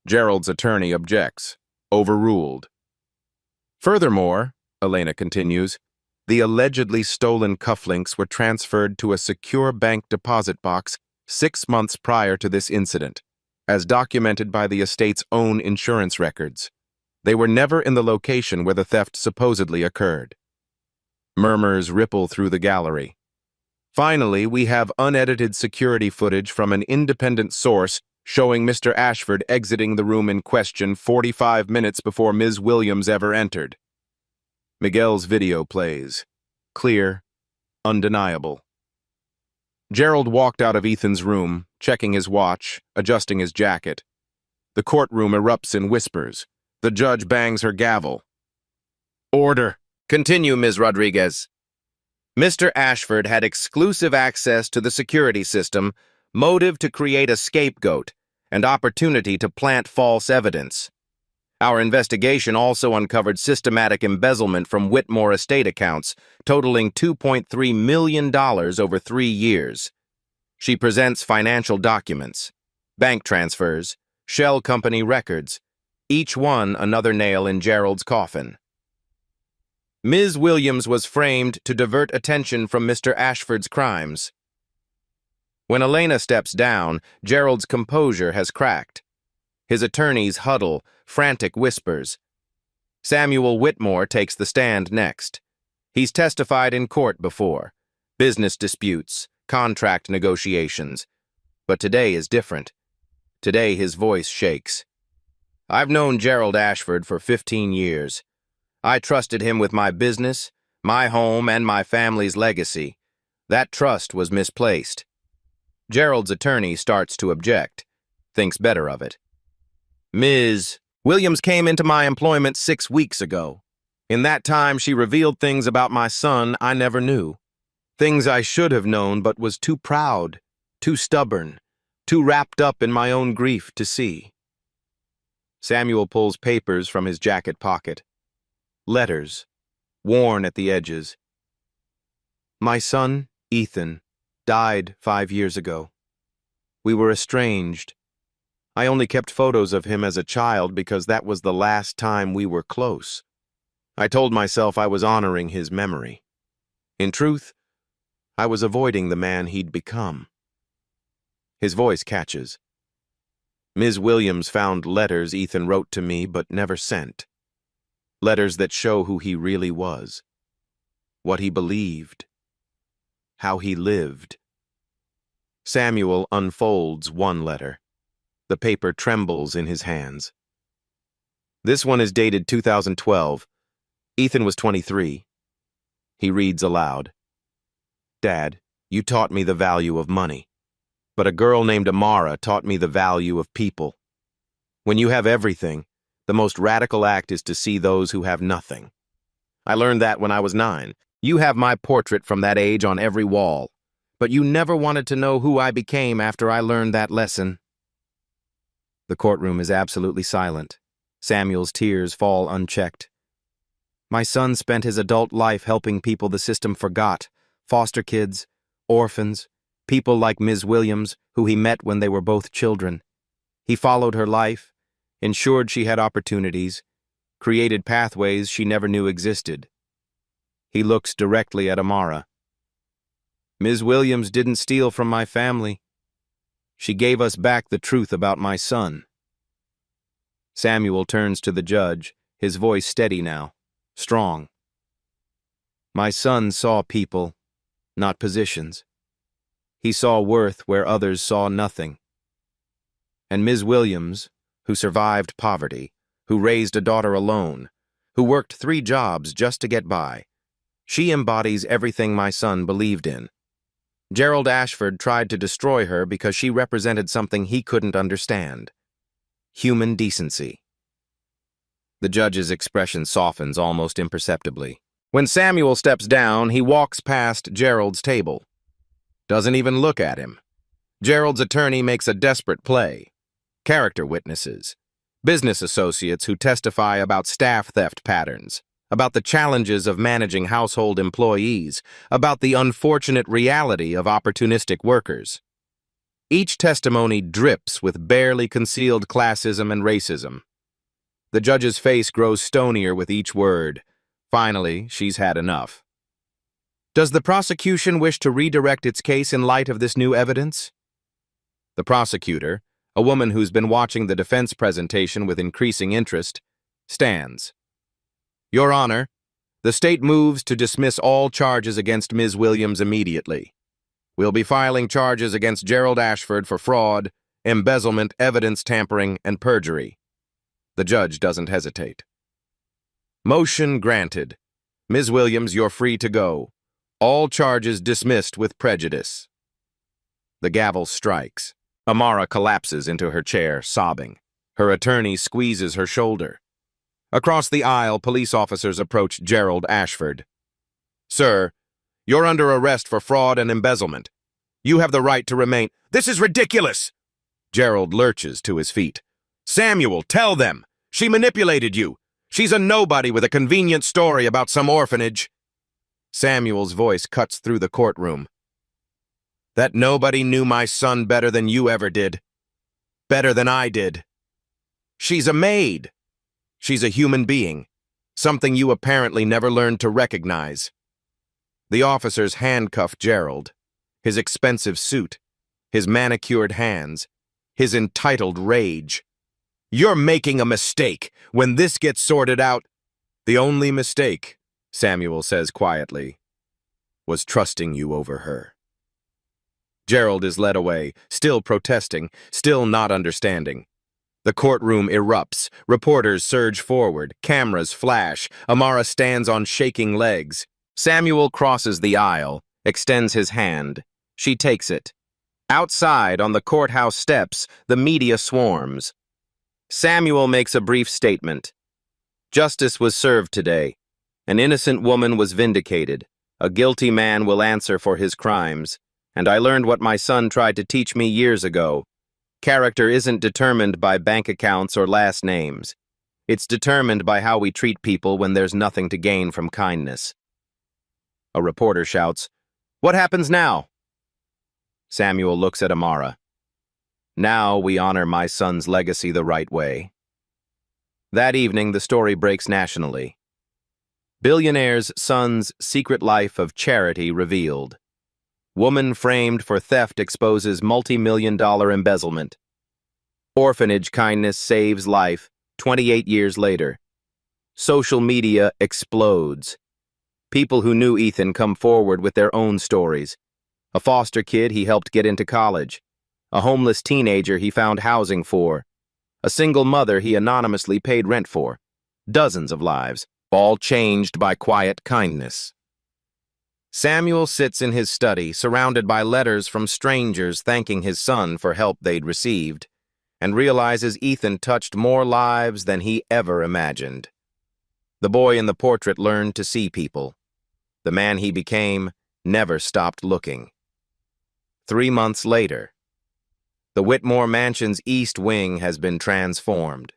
S1: Gerald's attorney objects. Overruled. Furthermore, Elena continues, the allegedly stolen cufflinks were transferred to a secure bank deposit box 6 months prior to this incident, as documented by the estate's own insurance records. They were never in the location where the theft supposedly occurred. Murmurs ripple through the gallery. Finally, we have unedited security footage from an independent source showing Mr. Ashford exiting the room in question 45 minutes before Ms. Williams ever entered. Miguel's video plays. Clear, undeniable. Gerald walked out of Ethan's room, checking his watch, adjusting his jacket. The courtroom erupts in whispers. The judge bangs her gavel. Order. Continue, Ms. Rodriguez. Mr. Ashford had exclusive access to the security system, motive to create a scapegoat, and opportunity to plant false evidence. Our investigation also uncovered systematic embezzlement from Whitmore estate accounts, totaling $2.3 million over 3 years. She presents financial documents, bank transfers, shell company records, each one another nail in Gerald's coffin. Ms. Williams was framed to divert attention from Mr. Ashford's crimes. When Elena steps down, Gerald's composure has cracked. His attorneys huddle, frantic whispers. Samuel Whitmore takes the stand next. He's testified in court before. Business disputes, contract negotiations. But today is different. Today his voice shakes. I've known Gerald Ashford for 15 years. I trusted him with my business, my home, and my family's legacy. That trust was misplaced. Gerald's attorney starts to object, thinks better of it. Ms. Williams came into my employment 6 weeks ago. In that time, she revealed things about my son I never knew. Things I should have known but was too proud, too stubborn, too wrapped up in my own grief to see. Samuel pulls papers from his jacket pocket. Letters, worn at the edges. My son, Ethan, died 5 years ago. We were estranged. I only kept photos of him as a child because that was the last time we were close. I told myself I was honoring his memory. In truth, I was avoiding the man he'd become. His voice catches. Ms. Williams found letters Ethan wrote to me but never sent. Letters that show who he really was, what he believed, how he lived. Samuel unfolds one letter. The paper trembles in his hands. This one is dated 2012. Ethan was 23. He reads aloud. Dad, you taught me the value of money, but a girl named Amara taught me the value of people. When you have everything, the most radical act is to see those who have nothing. I learned that when I was 9. You have my portrait from that age on every wall, but you never wanted to know who I became after I learned that lesson. The courtroom is absolutely silent. Samuel's tears fall unchecked. My son spent his adult life helping people the system forgot, foster kids, orphans, people like Ms. Williams, who he met when they were both children. He followed her life, ensured she had opportunities, created pathways she never knew existed. He looks directly at Amara. Ms. Williams didn't steal from my family. She gave us back the truth about my son. Samuel turns to the judge, his voice steady now, strong. My son saw people, not positions. He saw worth where others saw nothing. And Ms. Williams, who survived poverty, who raised a daughter alone, who worked 3 jobs just to get by, she embodies everything my son believed in. Gerald Ashford tried to destroy her because she represented something he couldn't understand. Human decency. The judge's expression softens almost imperceptibly. When Samuel steps down, he walks past Gerald's table. Doesn't even look at him. Gerald's attorney makes a desperate play. Character witnesses. Business associates who testify about staff theft patterns, about the challenges of managing household employees, about the unfortunate reality of opportunistic workers. Each testimony drips with barely concealed classism and racism. The judge's face grows stonier with each word. Finally, she's had enough. Does the prosecution wish to redirect its case in light of this new evidence? The prosecutor, a woman who's been watching the defense presentation with increasing interest, stands. Your Honor, the state moves to dismiss all charges against Ms. Williams immediately. We'll be filing charges against Gerald Ashford for fraud, embezzlement, evidence tampering, and perjury. The judge doesn't hesitate. Motion granted. Ms. Williams, you're free to go. All charges dismissed with prejudice. The gavel strikes. Amara collapses into her chair, sobbing. Her attorney squeezes her shoulder. Across the aisle, police officers approach Gerald Ashford. Sir, you're under arrest for fraud and embezzlement. You have the right to remain. This is ridiculous! Gerald lurches to his feet. Samuel, tell them! She manipulated you! She's a nobody with a convenient story about some orphanage. Samuel's voice cuts through the courtroom. That nobody knew my son better than you ever did. Better than I did. She's a maid. She's a human being, something you apparently never learned to recognize. The officers handcuff Gerald, his expensive suit, his manicured hands, his entitled rage. You're making a mistake. When this gets sorted out, the only mistake, Samuel says quietly, was trusting you over her. Gerald is led away, still protesting, still not understanding. The courtroom erupts. Reporters surge forward. Cameras flash. Amara stands on shaking legs. Samuel crosses the aisle, extends his hand. She takes it. Outside, on the courthouse steps, the media swarms. Samuel makes a brief statement. Justice was served today. An innocent woman was vindicated. A guilty man will answer for his crimes. And I learned what my son tried to teach me years ago. Character isn't determined by bank accounts or last names. It's determined by how we treat people when there's nothing to gain from kindness. A reporter shouts, "What happens now?" Samuel looks at Amara. Now we honor my son's legacy the right way. That evening, the story breaks nationally. Billionaire's son's secret life of charity revealed. Woman framed for theft exposes multi-million-dollar embezzlement. Orphanage kindness saves life 28 years later. Social media explodes. People who knew Ethan come forward with their own stories. A foster kid he helped get into college. A homeless teenager he found housing for. A single mother he anonymously paid rent for. Dozens of lives, all changed by quiet kindness. Samuel sits in his study, surrounded by letters from strangers thanking his son for help they'd received, and realizes Ethan touched more lives than he ever imagined. The boy in the portrait learned to see people. The man he became never stopped looking. 3 months later, the Whitmore Mansion's East Wing has been transformed.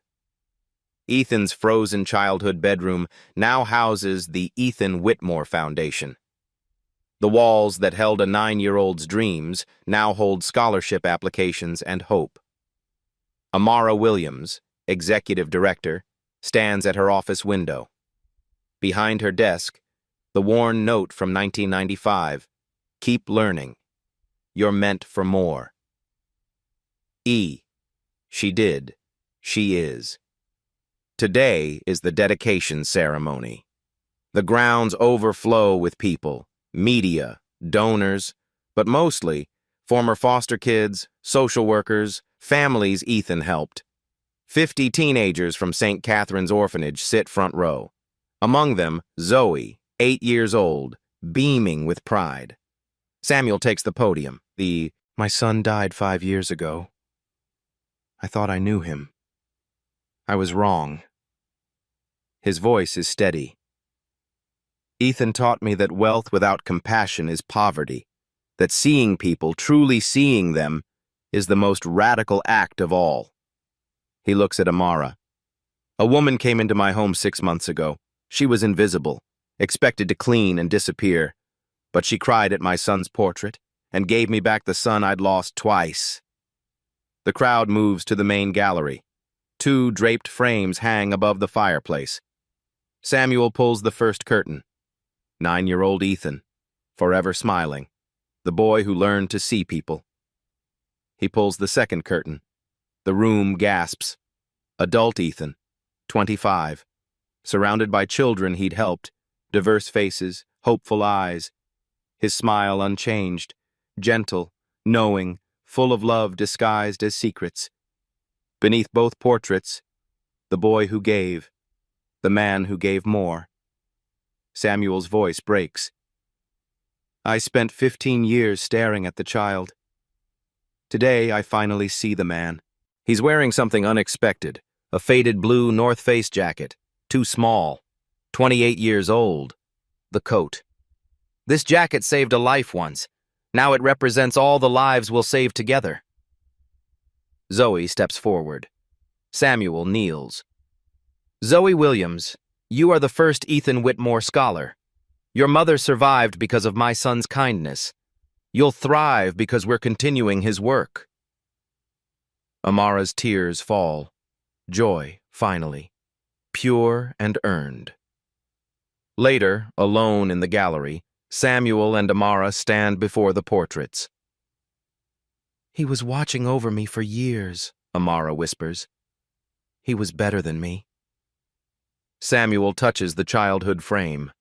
S1: Ethan's frozen childhood bedroom now houses the Ethan Whitmore Foundation. The walls that held a 9-year-old's dreams now hold scholarship applications and hope. Amara Williams, executive director, stands at her office window. Behind her desk, the worn note from 1995, "Keep learning. You're meant for more." She did. She is. Today is the dedication ceremony. The grounds overflow with people. Media, donors, but mostly former foster kids, social workers, families Ethan helped. 50 teenagers from St. Catherine's Orphanage sit front row. Among them, Zoe, 8 years old, beaming with pride. Samuel takes the podium. My son died 5 years ago. I thought I knew him. I was wrong. His voice is steady. Ethan taught me that wealth without compassion is poverty, that seeing people, truly seeing them, is the most radical act of all. He looks at Amara. A woman came into my home 6 months ago. She was invisible, expected to clean and disappear, but she cried at my son's portrait and gave me back the son I'd lost twice. The crowd moves to the main gallery. 2 draped frames hang above the fireplace. Samuel pulls the first curtain. 9-year-old Ethan, forever smiling, the boy who learned to see people. He pulls the second curtain. The room gasps. Adult Ethan, 25, surrounded by children he'd helped, diverse faces, hopeful eyes, his smile unchanged, gentle, knowing, full of love disguised as secrets. Beneath both portraits, the boy who gave, the man who gave more. Samuel's voice breaks. I spent 15 years staring at the child. Today, I finally see the man. He's wearing something unexpected, a faded blue North Face jacket, too small, 28 years old. The coat. This jacket saved a life once. Now it represents all the lives we'll save together. Zoe steps forward. Samuel kneels. Zoe Williams, you are the first Ethan Whitmore scholar. Your mother survived because of my son's kindness. You'll thrive because we're continuing his work. Amara's tears fall. Joy, finally. Pure and earned. Later, alone in the gallery, Samuel and Amara stand before the portraits. He was watching over me for years, Amara whispers. He was better than me. Samuel touches the childhood frame.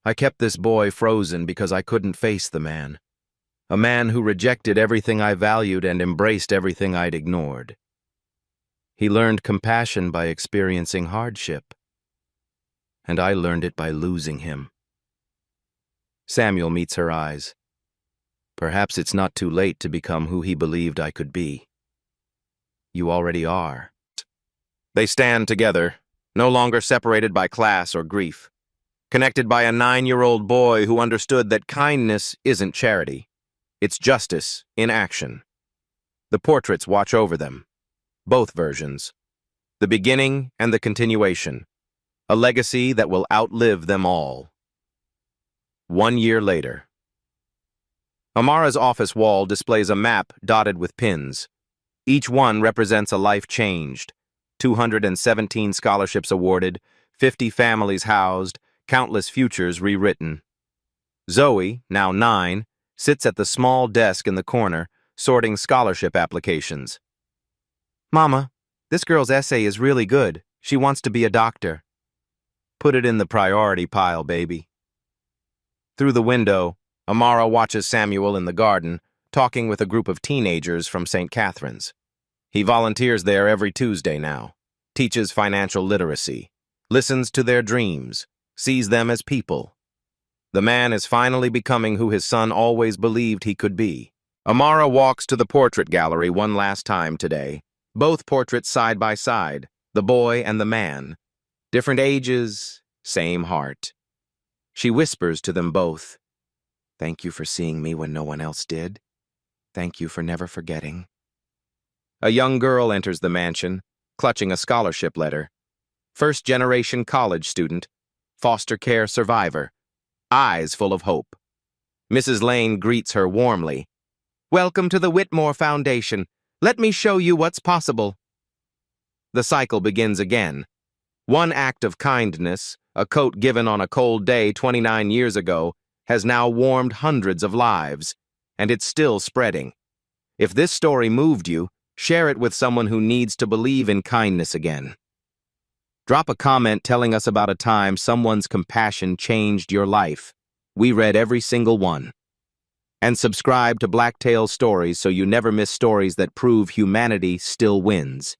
S1: I kept this boy frozen because I couldn't face the man. A man who rejected everything I valued and embraced everything I'd ignored. He learned compassion by experiencing hardship. And I learned it by losing him. Samuel meets her eyes. Perhaps it's not too late to become who he believed I could be. You already are. They stand together, no longer separated by class or grief, connected by a 9-year-old boy who understood that kindness isn't charity. It's justice in action. The portraits watch over them. Both versions. The beginning and the continuation. A legacy that will outlive them all. 1 year later. Amara's office wall displays a map dotted with pins. Each one represents a life changed. 217 scholarships awarded, 50 families housed, countless futures rewritten. Zoe, now 9, sits at the small desk in the corner, sorting scholarship applications. Mama, this girl's essay is really good. She wants to be a doctor. Put it in the priority pile, baby. Through the window, Amara watches Samuel in the garden, talking with a group of teenagers from St. Catherine's. He volunteers there every Tuesday now, teaches financial literacy, listens to their dreams, sees them as people. The man is finally becoming who his son always believed he could be. Amara walks to the portrait gallery one last time today, both portraits side by side, the boy and the man. Different ages, same heart. She whispers to them both, "Thank you for seeing me when no one else did. Thank you for never forgetting." A young girl enters the mansion, clutching a scholarship letter. First-generation college student, foster care survivor, eyes full of hope. Mrs. Lane greets her warmly. "Welcome to the Whitmore Foundation. Let me show you what's possible." The cycle begins again. One act of kindness, a coat given on a cold day 29 years ago, has now warmed hundreds of lives, and it's still spreading. If this story moved you, share it with someone who needs to believe in kindness again. Drop a comment telling us about a time someone's compassion changed your life. We read every single one. And subscribe to Blacktail Stories so you never miss stories that prove humanity still wins.